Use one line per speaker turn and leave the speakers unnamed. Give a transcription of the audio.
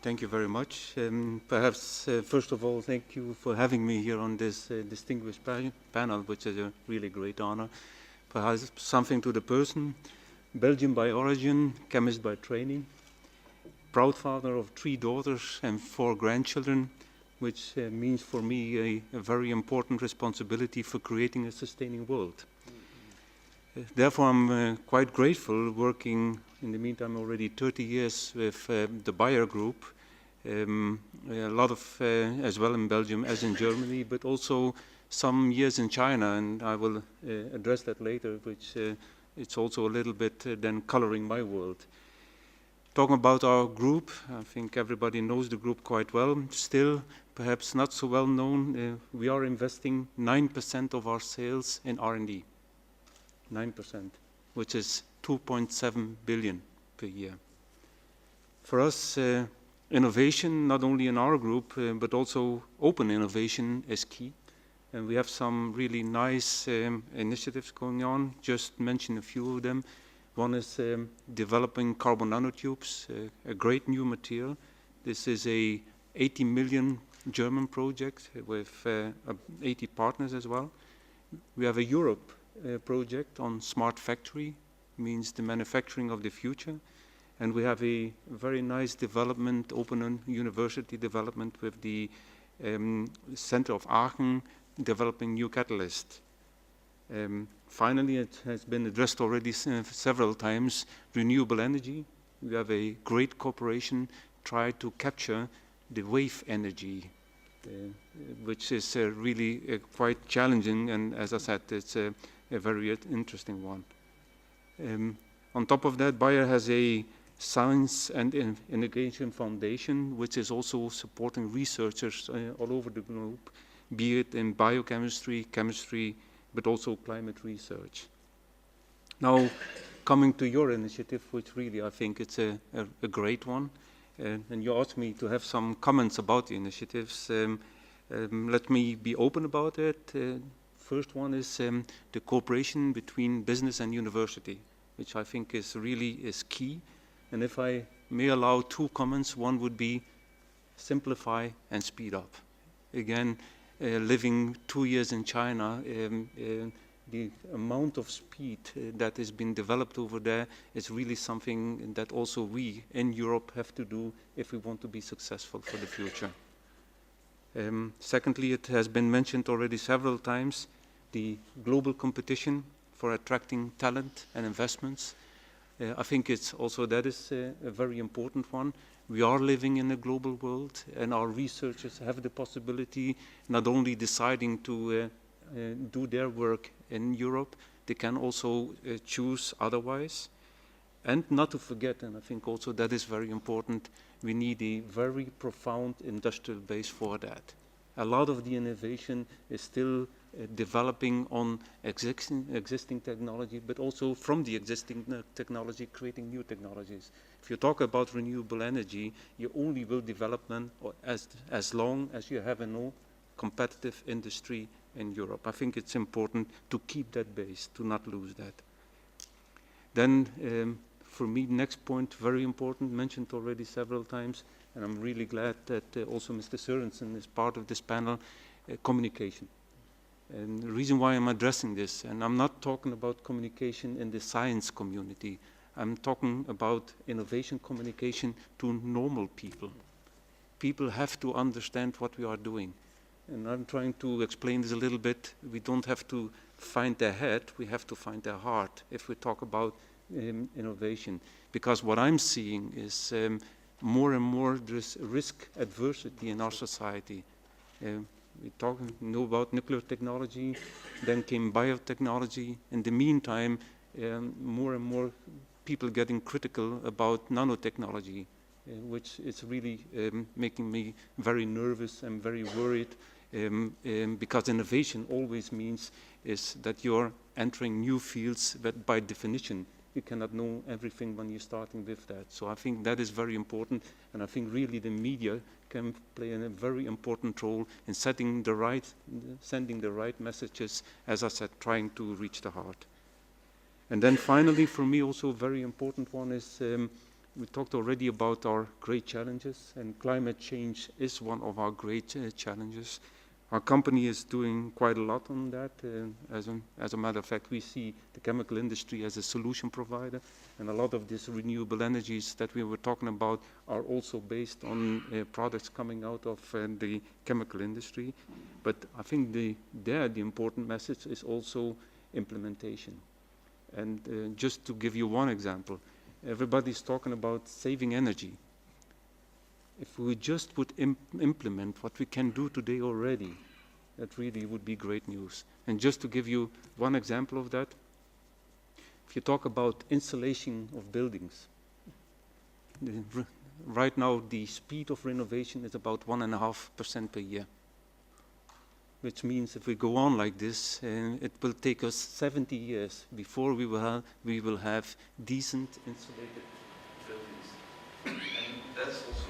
Thank you very much. Perhaps, first of all, thank you for having me here on this distinguished panel, which is a really great honor. Perhaps something to the person. Belgian by origin, chemist by training, proud father of 3 daughters and 4 grandchildren, which means for me a very important responsibility for creating a sustaining world. Therefore, I'm quite grateful working, in the meantime, already 30 years with the Bayer Group, a lot of, as well in Belgium as in Germany, but also some years in China, and I will address that later, which it's also a little bit then coloring my world. Talking about our group, I think everybody knows the group quite well. Still, perhaps not so well known, we are investing 9% of our sales in R&D. 9%, which is 2.7 billion per year. For us, innovation, not only in our group, but also open innovation is key. And we have some really nice initiatives going on. Just mention a few of them. One is developing carbon nanotubes, a great new material. This is a 80 million German project with 80 partners as well. We have a Europe project on smart factory, means the manufacturing of the future. And we have a very nice development, open university development with the Center of Aachen developing new catalyst. Finally, it has been addressed already several times, renewable energy. We have a great cooperation, try to capture the wave energy, which is really quite challenging, and as I said, it's a very interesting one. On top of that, Bayer has a Science and Innovation Foundation, which is also supporting researchers all over the globe, be it in biochemistry, chemistry, but also climate research. Now, coming to your initiative, which really I think it's a great one, and you asked me to have some comments about the initiatives. Let me be open about it. First one is the cooperation between business and university, which I think is really key. And if I may allow 2 comments, one would be simplify and speed up. Again, living 2 years in China, the amount of speed that has been developed over there is really something that also we in Europe have to do if we want to be successful for the future. Secondly, it has been mentioned already several times, the global competition for attracting talent and investments. I think it's also that is a very important one. We are living in a global world, and our researchers have the possibility not only deciding to do their work in Europe, they can also choose otherwise. And not to forget, and I think also that is very important, we need a very profound industrial base for that. A lot of the innovation is still developing on existing technology, but also from the existing technology, creating new technologies. If you talk about renewable energy, you only will develop them as long as you have a competitive industry in Europe. I think it's important to keep that base, to not lose that. Then, for me, next point, very important, mentioned already several times, and I'm really glad that also Mr. Sørensen is part of this panel, communication. And the reason why I'm addressing this, and I'm not talking about communication in the science community, I'm talking about innovation communication to normal people. People have to understand what we are doing. And I'm trying to explain this a little bit. We don't have to find their head, we have to find their heart if we talk about innovation. Because what I'm seeing is more and more there's risk adversity in our society. We know about nuclear technology, then came biotechnology. In the meantime, more and more people getting critical about nanotechnology, which is really making me very nervous and very worried, because innovation always means is that you're entering new fields, but by definition, you cannot know everything when you're starting with that. So I think that is very important, and I think really the media can play a very important role in sending the right messages, as I said, trying to reach the heart. And then finally, for me also a very important one is We talked already about our great challenges, and climate change is one of our great challenges. Our company is doing quite a lot on that. As a matter of fact, we see the chemical industry as a solution provider, and a lot of these renewable energies that we were talking about are also based on products coming out of the chemical industry. But I think the important message is also implementation. And just to give you one example, everybody's talking about saving energy. If we just would implement what we can do today already, that really would be great news. And just to give you one example of that, if you talk about insulation of buildings, right now the speed of renovation is about 1.5% per year, which means if we go on like this, it will take us 70 years before we will have decent insulated buildings. And that's also